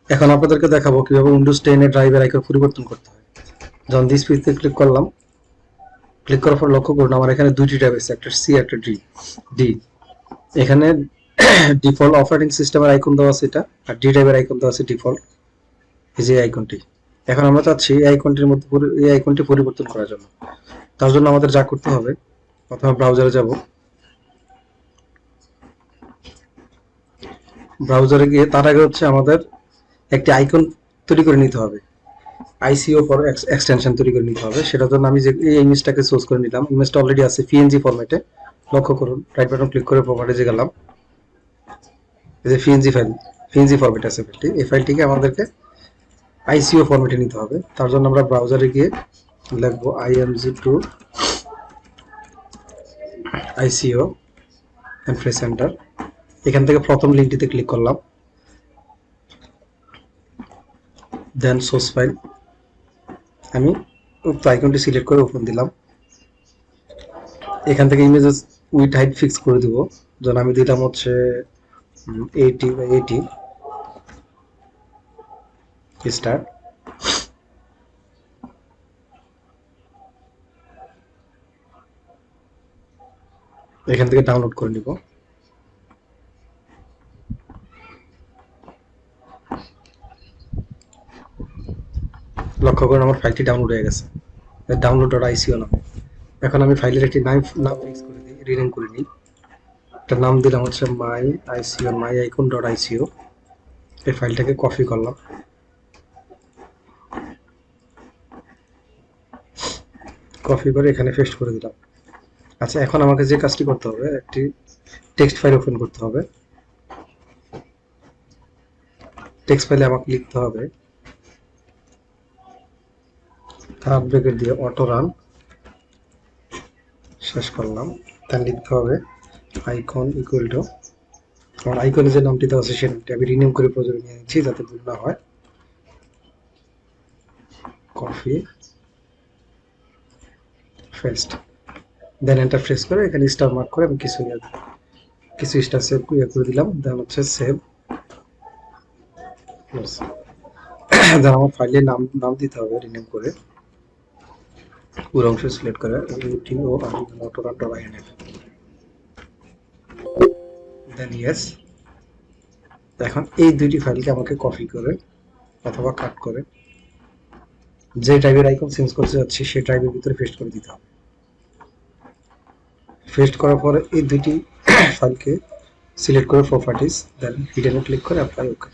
এখন আপনাদেরকে দেখাবো কিভাবে উইন্ডোজ 10 এর ড্রাইভের আইকন পরিবর্তন করতে হয়। যখন দিস পিসতে ক্লিক করলাম, ক্লিক করার পর লক্ষ্য করুন আমার এখানে দুইটি ট্যাব আছে, একটা সি একটা ডি। এখানে ডিফল্ট অপারেটিং সিস্টেমের আইকন দেওয়া আছে এটা, আর ডি ড্রাইভের আইকন দেওয়া আছে ডিফল্ট, এই যে আইকনটি। এখন আমরা চাচ্ছি এই আইকনটির মধ্যে এই আইকনটি পরিবর্তন করার জন্য। তার জন্য আমাদের যা করতে হবে, প্রথমে ব্রাউজারে যাব, ব্রাউজারে গিয়ে তার আগে হচ্ছে আমাদের একটি আইকন তৈরি করে নিতে হবে, আইসিও ফর এক্সটেনশন তৈরি করে নিতে হবে। সেটার জন্য আমি যে এই ইমেজটাকে সোর্স করে নিলাম, ইমেজটা অলরেডি আছে পিএনজি ফরম্যাটে। লক্ষ্য করুন, রাইট বাটন ক্লিক করে প্রপার্টিজে গেলাম, এই যে পিএনজি ফরম্যাট আছে ফাইলটি। এই ফাইলটিকে আমাদেরকে আইসিও ফরম্যাটে নিতে হবে। তার জন্য আমরা ব্রাউজারে গিয়ে লিখবো img2 আইসিও এন্ড প্রেস এন্টার। এখান থেকে প্রথম লিঙ্কটিতে ক্লিক করলাম, দেন সোর্স ফাইল, আমি উক্ত আইকনটি সিলেক্ট করে ওপেন দিলাম। এখান থেকে ইমেজেস উইথ হাইট ফিক্স করে দিব, যেন আমি দিলাম হচ্ছে 80 স্টার। এখান থেকে ডাউনলোড করে নিব। লক্ষ্য করুন আমার ফাইলটি ডাউনলোড হয়ে গেছে, ডাউনলোড.আইসিও নামে। এখন আমি ফাইলের একটি নাম ফিক্স করে দিই, রিনেম করে নিই। একটা নাম দিলাম হচ্ছে মাই আইকন.আইসিও। এই ফাইলটাকে কপি করলাম, কপি করে এখানে পেস্ট করে দিলাম। আচ্ছা, এখন আমাকে যে কাজটি করতে হবে, একটি টেক্সট ফাইল ওপেন করতে হবে। টেক্সট ফাইলে আমাকে লিখতে হবে, কার্ভ ব্রেকেট দিয়ে অটো রান শেষ করলাম। তার লিখতে হবে আইকন ইকুয়াল টু, আমার আইকনে যে নামটি দেওয়া আছে সেই নামটি আমি রিনেম করে প্রয়োজনে নিয়ে নিচ্ছি যাতে ভুল না হয়। Copy paste, then enter press করে এখানে স্টার মার্ক করে আমি কিছু স্টার সেভ করে দিলাম। দেন হচ্ছে সেভ, দেন আমার ফাইলের নাম দিতে হবে রিনেম করে, পুরো অংশ সিলেক্ট করে auto.inf, দেন ইয়েস। এখন এই দুইটি ফাইলকে আমাকে কপি করে অথবা কাট করে যে ড্রাইভের আইকন চেঞ্জ করতে যাচ্ছি সেই ড্রাইভের ভিতরে পেস্ট করে দিতে হবে। পেস্ট করার পরে এই দুইটি ফাইলকে সিলেক্ট করে প্রপার্টিজ, দেন হিডেনে ক্লিক করে অ্যাপ্লাই, ওকে,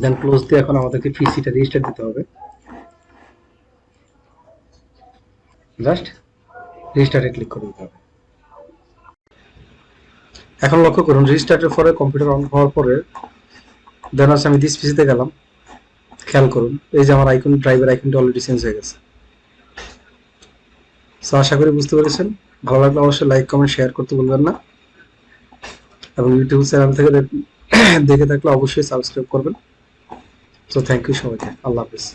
দেন ক্লোজ দিয়ে এখন আমাদেরকে পিসিটা রেজিস্টার দিতে হবে। জাস্ট রেজিস্টারে ক্লিক করে দিতে হবে। এখন লক্ষ্য করুন রেজিস্টারের পরে কম্পিউটার অন হওয়ার পরে দেন হচ্ছে আমি দিস পিসিতে গেলাম, খেয়াল করুন এই যে আমার আইকন ড্রাইভের আইকনটা অলরেডি চেঞ্জ হয়ে গেছে। সো আশা করি বুঝতে পেরেছেন। ভালো লাগলে অবশ্যই লাইক কমেন্ট শেয়ার করতে ভুলবেন না, এবং ইউটিউব চ্যানেল থেকে দেখে থাকলে অবশ্যই সাবস্ক্রাইব করবেন। সো থ্যাংক ইউ সবাইকে, আল্লাহ হাফিজ।